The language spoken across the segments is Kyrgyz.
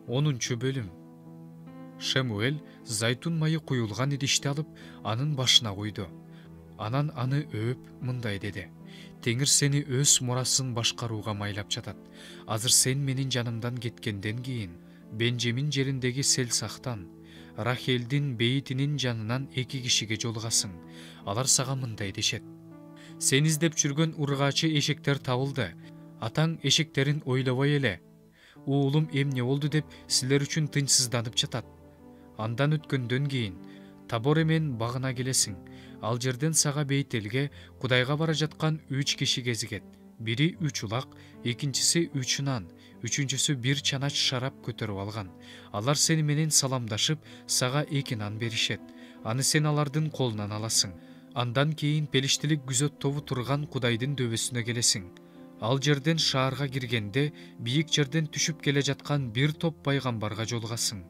10 бөлүм. Шемуэль зайтун майы куюлган идишти алып, анын башына куйду. Анан аны өөп мындай деди: Теңир сени өз мурасын башкарууга майлап жатат. Азыр сен менин жанымдан кеткенден кийин Бенжемин жериндеги Селсахтан Рахелдин бейитинин жанынан 2 кишиге жолугасың. Алар сага мындай дешет: Сен издеп жүргөн ургаачы эшектер табылды. Атаң эшектерин ойлобой эле уулум эмне болду деп силер үчүн тынчсызданып жатат. Андан өткөндөн кийин Табор эмен багына келесиң. Ал жерден сага Бейтелге Кудайга бара жаткан 3 киши кезигет. Бири 3 улак, экинчиси 3 нан, үчүнчүсү 1 чанач шарап көтөрүп алган. Алар сени менен саламдашып, сага 2 нан беришет. Аны сен алардын колунан аласың. Андан кийин Пелиштилик күзөт тобу турган Кудайдын дөбөсүнө келесиң. Ал жерден шаарга киргенде бийик жерден түшүп келе жаткан бир топ пайгамбарга жолугасың.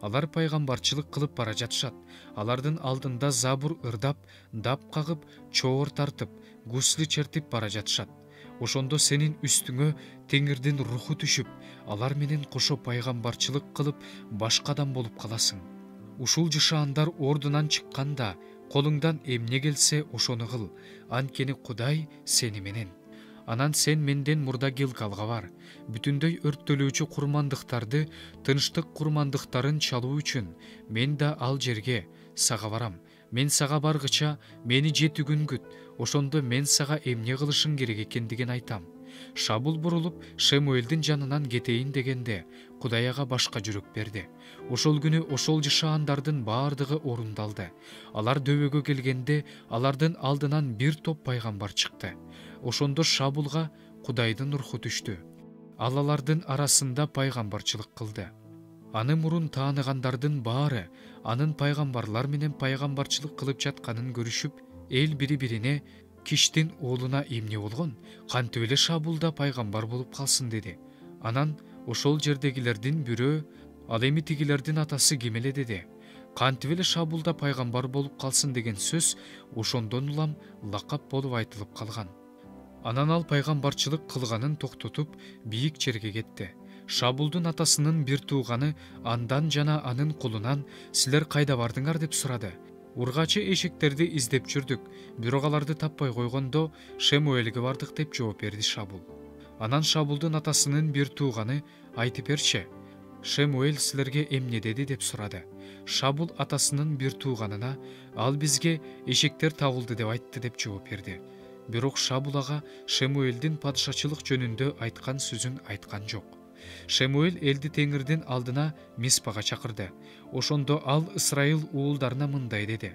Алар пайгамбарчылык кылып бара жатышат. Алардын алдында забур ырдап, дап кагып, чоор тартып, гусли чертип бара жатышат. Ошондо сенин үстүңө Теңирдин руху түшүп, алар менен кошо пайгамбарчылык кылып, башка адам болуп каласың. Ушул жышаандар ордунан чыкканда, колуңдан эмне келсе ошону кыл. Анткени Кудай сени менен. Анан сен менден мурда Гилгалга бар. Бүтүндөй өрттөлүүчү курмандыктарды, тынчтык курмандыктарын чалуу үчүн мен да ал жерге сага барам. Мен сага баргыча мени 7 күн күт. Ошондо мен сага эмне кылышың керек экендигин айтам. Шабул бурулуп Шемуэлдин жанынан кетейин дегенде Кудай ага башка жүрөк берди. Ошол күнү ошол жышаандардын баардыгы орундалды. Алар дөбөгө келгенде алардын алдынан бир топ пайгамбар чыкты. Ошондо Шабулга Кудайдын руху түштү. Ал алардын арасында пайгамбарчылык кылды. Аны мурун тааныгандардын баары анын пайгамбарлар менен пайгамбарчылык кылып жатканын көрүшүп, эл бири-бирине Киштин уулуна эмне болгон? Кантип эле Шабулда пайгамбар болуп калсын деди. Анан ошол жердегилердин бирөө: Ал эми тигилердин атасы ким эле деди. Кантип эле Шабулда пайгамбар болуп калсын деген сөз ошондон улам лакап болуп айтылып калган. Анан ал пайгамбарчылык кылганын токтотуп, бийик жерге кетти. Шабулдун атасынын бир тууганы андан жана анын кулунан: Силер кайда бардыңар деп сурады. Ургачы эшектерди издеп жүрдүк, бирок аларды таппай койгондо Шемуэлге бардык деп жооп берди Шабул. Анан Шабулдун атасынын бир тууганы: Айтып берчи, Шемуэль силерге эмне деди деп сурады. Шабул атасынын бир тууганына: Ал бизге эшектер табылды деп айтты деп жооп берди. Бирок Шабул ага Шемуэлдин падышачылык жөнүндө айткан сөзүн айткан жок. Шемуэль элди Теңирдин алдына Миспага чакырды. Ошондо ал Исрайыл уулдарына мындай деди: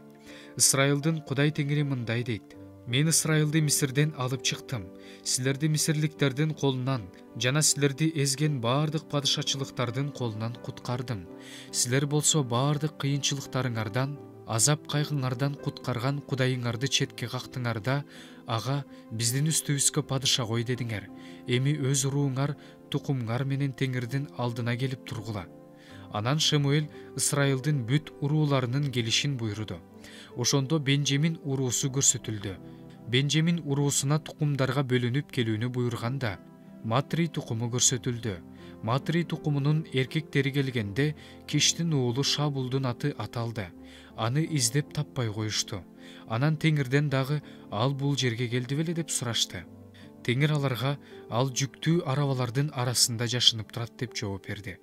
Исрайылдын Кудай Теңири мындай дейт: Мен Исрайылды Мисирден алып чыктым. Силерди мисирликтердин колунан жана силерди эзген баардык падышачылыктардын колунан куткардым. Силер болсо баардык кыйынчылыктарыңардан, азап кайгыңардан куткарган Кудайыңарды четке кактыңар да, ага биздин үстүбүзгө падыша кой дедиңер. Эми өз урууңар, тукумуңар менен Теңирдин алдына келип тургула. Анан Шемуэль Исрайылдын бүт урууларынын келишин буйруду. Ошондо Бенжемин уруусу көрсөтүлдү. Бенжемин уруусуна тукумдарга бөлүнүп келүүнү буйрганда Матри тукуму көрсөтүлдү. Матри тукумунун эркектери келгенде Киштин уулу Шабулдун аты аталды. Аны издеп таппай коюшту. Анан Теңирден дагы: Ал бул жерге келди беле деп сурашты. Теңир аларга: Ал жүктүү арабалардын арасында жашынып турат деп жооп берди.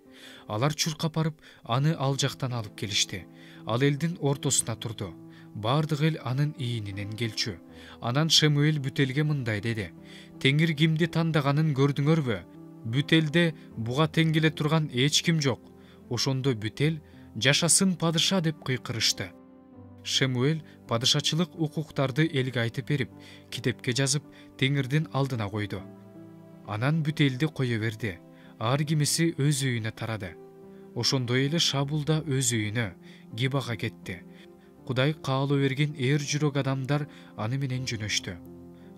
Алар чуркап барып, аны ал жактан алып келишти. Ал элдин ортосуна турду. Бардык эл анын ийининен келчү. Анан Шемуэль бүтелге мындай деди: Теңир кимди тандаганын көрдүңөрбү? Бүтелде буга тең келе турган эч ким жок. Ошондо бүтел: Жашасын падыша деп кыйкырышты. Шемуэль падышачылык укуктарды элге айтып берип, китепке жазып, Теңирдин алдына койду. Анан бүтелди кое берди. Ар кимиси өз үйүнө тарады. Ошондой эле Шабул да өз үйүнө, Гибага кетти. Кудай каалоо берген эр жүрөк адамдар аны менен жөнөштү.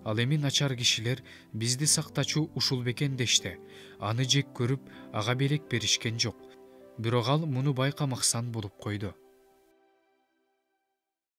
Ал эми начар кишилер бизди сактачу ушул бекен дешти. Аны жек көрүп, ага белек беришкен жок. Бирок ал муну байкамаксан болуп койду.